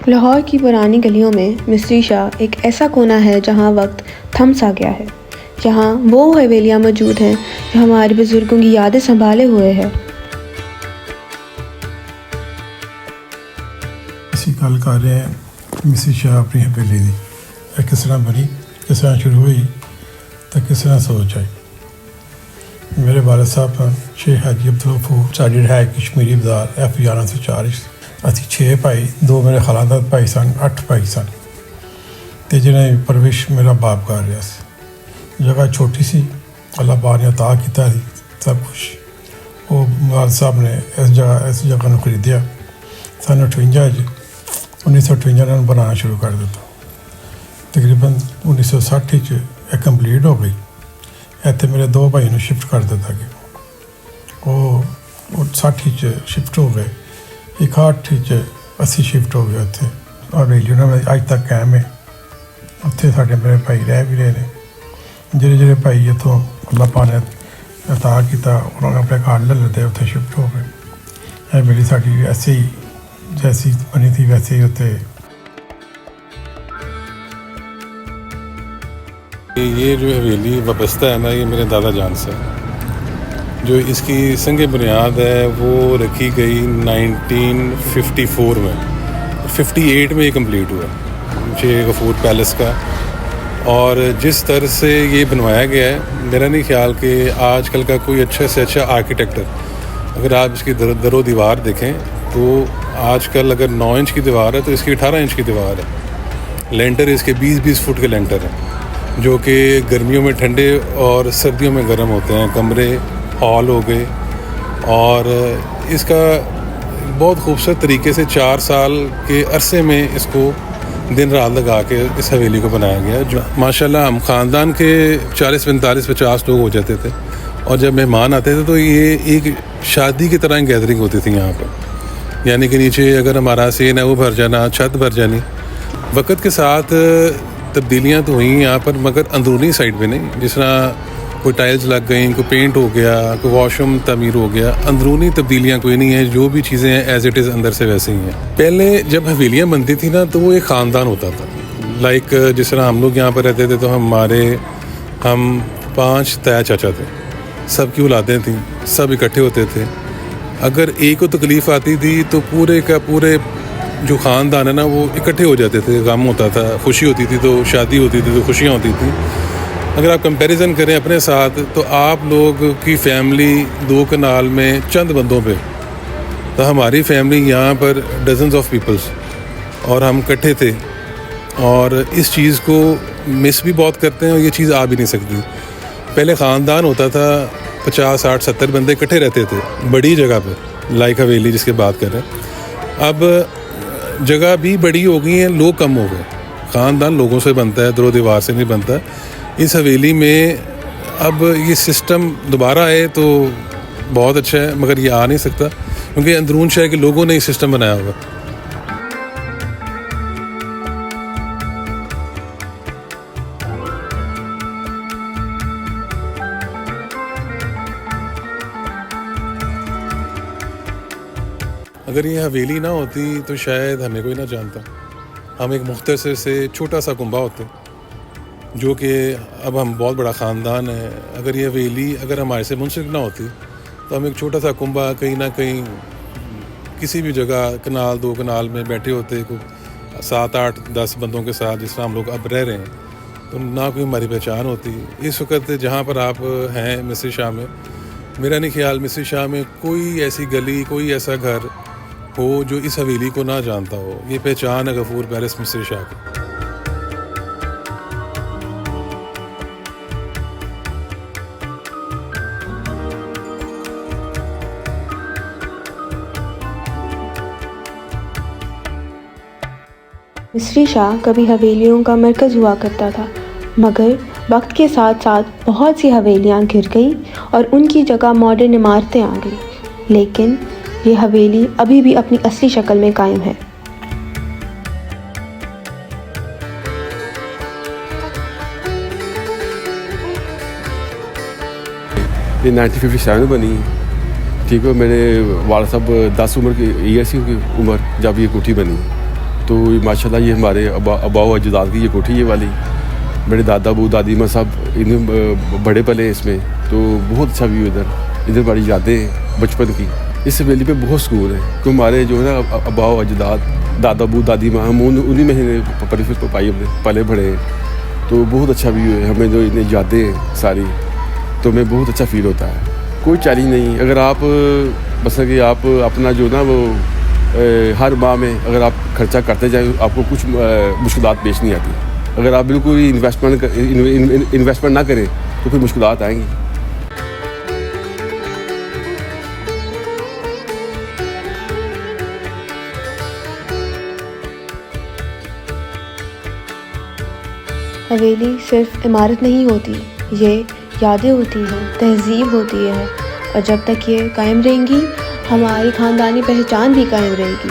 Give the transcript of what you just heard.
लाहौर की पुरानी गलियों में मिस्री शाह एक ऐसा कोना है जहाँ वक्त थम सा गया है, जहाँ वो हवेलियाँ मौजूद हैं जो हमारे बुज़ुर्गों की यादें संभाले हुए हैं। ਅਸੀਂ ਗੱਲ ਕਰ ਰਹੇ ਹਾਂ ਮਿਸਰੀ ਸ਼ਾਹ ਆਪਣੀ ਹਵੇਲੀ ਦੀ। ਇਹ ਕਿਸ ਤਰ੍ਹਾਂ ਬਣੀ, ਕਿਸ ਤਰ੍ਹਾਂ ਸ਼ੁਰੂ ਹੋਈ ਤੇ ਕਿਸ ਤਰ੍ਹਾਂ ਸੋਚ ਆਈ। ਮੇਰੇ ਵਾਲਿਦ ਸਾਹਿਬ ਸ਼ੇਖ ਹਾਜੀ ਅਬਦੁਲ ਗਫੂਰ ਸਾਡੀ ਰਿਹਾਇਸ਼ ਕਸ਼ਮੀਰੀ ਬਾਜ਼ਾਰ F 1104 ਅਸੀਂ 6 ਭਾਈ, 2 ਮੇਰੇ ਖਾਲਾਦਾਦ ਭਾਈ ਸਨ, 8 ਭਾਈ ਸਨ ਤੇ ਜਿਹਨੇ ਪਰਵਿਸ਼ ਮੇਰਾ ਬਾਪ ਕਰ ਰਿਹਾ ਸੀ। ਜਗ੍ਹਾ ਛੋਟੀ ਸੀ, ਅੱਲਾਹ ਪਾਕ ਨੇ ਅਤਾ ਕੀਤਾ ਸੀ ਸਭ ਕੁਛ। ਉਹ ਵਾਲਿਦ ਸਾਹਿਬ ਨੇ ਇਸ ਜਗ੍ਹਾ ਨੂੰ ਖਰੀਦਿਆ सन 1958 ਨੂੰ ਬਣਾਉਣਾ ਸ਼ੁਰੂ ਕਰ ਦਿੱਤਾ। ਤਕਰੀਬਨ 1960 'ਚ ਇਹ ਕੰਪਲੀਟ ਹੋ ਗਈ। ਇੱਥੇ ਮੇਰੇ 2 ਭਾਈ ਨੂੰ ਸ਼ਿਫਟ ਕਰ ਦਿੱਤਾ ਗਿਆ। ਉਹ 60 'ਚ ਸ਼ਿਫਟ ਹੋ ਗਏ, 61 'ਚ ਅਸੀਂ ਸ਼ਿਫਟ ਹੋ ਗਏ ਉੱਥੇ। ਹਵੇਲੀ ਉਹਨਾਂ ਵਿੱਚ ਅੱਜ ਤੱਕ ਕਾਇਮ ਹੈ। ਉੱਥੇ ਸਾਡੇ ਮੇਰੇ ਭਾਈ ਰਹਿ ਵੀ ਰਹੇ ਨੇ। ਜਿਹੜੇ ਭਾਈ ਇੱਥੋਂ ਅੱਲਾਹ ਪਾਕ ਨੇ ਅਤਾ ਕੀਤਾ ਉਹਨਾਂ ਨੇ ਆਪਣੇ ਘਰ ਲੈ ਲਿੱਤੇ, ਉੱਥੇ ਸ਼ਿਫਟ ਹੋ ਗਏ। ਇਹ ਹਵੇਲੀ ਸਾਡੀ ਐਸੇ ਹੀ जैसी बनी थी वैसे ही होते। ये जो हवेली वाबस्ता है ना, ये मेरे दादा जान से। जो इसकी संग बुनियाद है वो रखी गई 1954 में, 58 में ये कंप्लीट हुआ शेख गफूर पैलेस का। और जिस तरह से ये बनवाया गया है, मेरा नहीं ख्याल कि आजकल का कोई अच्छे से अच्छा आर्किटेक्टर, अगर आप इसकी दरो दीवार देखें तो आजकल अगर 9 इंच की दीवार है तो इसकी 18 इंच की दीवार है। लेंटर इसके 20-20 फुट के लेंटर हैं जो कि गर्मियों में ठंडे और सर्दियों में गर्म होते हैं। कमरे हॉल हो गए। और इसका बहुत खूबसूरत तरीके से 4 साल के अरसे में इसको दिन रात लगा के इस हवेली को बनाया गया। जो माशाल्लाह हम ख़ानदान के 40, 45, 50 लोग हो जाते थे और जब मेहमान आते थे तो ये एक शादी की तरह गैदरिंग होती थी यहाँ पर। यानी कि नीचे अगर हमारा सेन है वो भर जाना, छत भर जानी। वक्त के साथ तब्दीलियाँ तो हुई यहाँ पर, मगर अंदरूनी साइड पे नहीं। जिस तरह कोई टाइल्स लग गई, कोई पेंट हो गया, कोई वॉशरूम तमीर हो गया, अंदरूनी तब्दीलियाँ कोई नहीं है। जो भी चीज़ें हैं एज इट इज़ अंदर से वैसे ही हैं। पहले जब हवेलियाँ बनती थी ना तो वो एक ख़ानदान होता था। लाइक जिस तरह हम लोग यहाँ पर रहते थे तो हम 5 ताया चाचा थे, सब की औलादें थीं, सब इकट्ठे होते थे। अगर एक को तकलीफ़ आती थी तो पूरे का पूरे जो ख़ानदान है ना वो इकट्ठे हो जाते थे। गम होता था, खुशी होती थी तो शादी होती थी तो खुशियाँ होती थी। अगर आप कंपैरिजन करें अपने साथ तो आप लोग की फैमिली 2 कनाल में चंद बंदों पे, तो हमारी फैमिली यहाँ पर डजन्स ऑफ पीपल्स, और हम इकट्ठे थे। और इस चीज़ को मिस भी बहुत करते हैं और ये चीज़ आ भी नहीं सकती। पहले ख़ानदान होता था, 50, 60, 70 बंदे इकट्ठे रहते थे बड़ी जगह पे, लाइक हवेली जिसकी बात कर रहे हैं। अब जगह भी बड़ी हो गई है, लोग कम हो गए। ख़ानदान लोगों से बनता है, दरो दीवार से नहीं बनता। इस हवेली में अब ये सिस्टम दोबारा आए तो बहुत अच्छा है, मगर ये आ नहीं सकता क्योंकि अंदरून शहर के लोगों ने ये सिस्टम बनाया हुआ। अगर ये हवेली ना होती तो शायद हमें कोई ना जानता। हम एक मुख्तसर से छोटा सा कुंबा होते, जो कि अब हम बहुत बड़ा ख़ानदान है। अगर ये हवेली अगर हमारे से मुंसलिक ना होती तो हम एक छोटा सा कुंबा कहीं ना कहीं किसी भी जगह कनाल 2 कनाल में बैठे होते, 7, 8, 10 बंदों के साथ, जिस तरह हम लोग अब रह रहे हैं। तो ना कोई हमारी पहचान होती। इस वक्त जहाँ पर आप हैं मिस्री शाह में, मेरा नहीं ख्याल मिस्री शाह में कोई ऐसी गली, कोई ऐसा घर हो जो इस हवेली को ना जानता हो। ये पहचान है गफूर पैलेस मिस्री शाह की। मिस्री शाह कभी हवेलियों का मरकज़ हुआ करता था, मगर वक्त के साथ साथ बहुत सी हवेलियाँ गिर गई और उनकी जगह मॉडर्न इमारतें आ गई। लेकिन ये हवेली अभी भी अपनी असली शक्ल में कायम है। ये 1957 में बनी है। ठीक है, मेरे वाला साहब 10 उम्र की ईयर सी उनकी उम्र जब ये कोठी बनी। तो माशाल्लाह ये हमारे अबाओ अजदाद की ये कोठी ये वाली, मेरे दादा अबू दादी माँ साहब इन बड़े पले इसमें, तो बहुत अच्छा व्यू इधर बड़ी यादें बचपन की। इस हवेली पे बहुत सुकून है, क्योंकि हमारे जो है ना अबाओ अजदाद दादा अबू दादी माँ, हम उन्हीं में पाई पले बड़े, तो बहुत अच्छा व्यू है। हमें जो इतनी यादें हैं सारी, तो हमें बहुत अच्छा फील होता है। कोई चैलेंज नहीं, अगर आप बस कि आप अपना जो ना वो हर माह में अगर आप खर्चा करते जाएँ, आपको कुछ मुश्किलात पेश नहीं आती। अगर आप बिल्कुल इन्वेस्टमेंट ना करें तो फिर मुश्किलात आएंगी। हवेली सिर्फ इमारत नहीं होती, ये यादें होती हैं, तहज़ीब होती है, और जब तक ये कायम रहेंगी हमारी ख़ानदानी पहचान भी कायम रहेगी।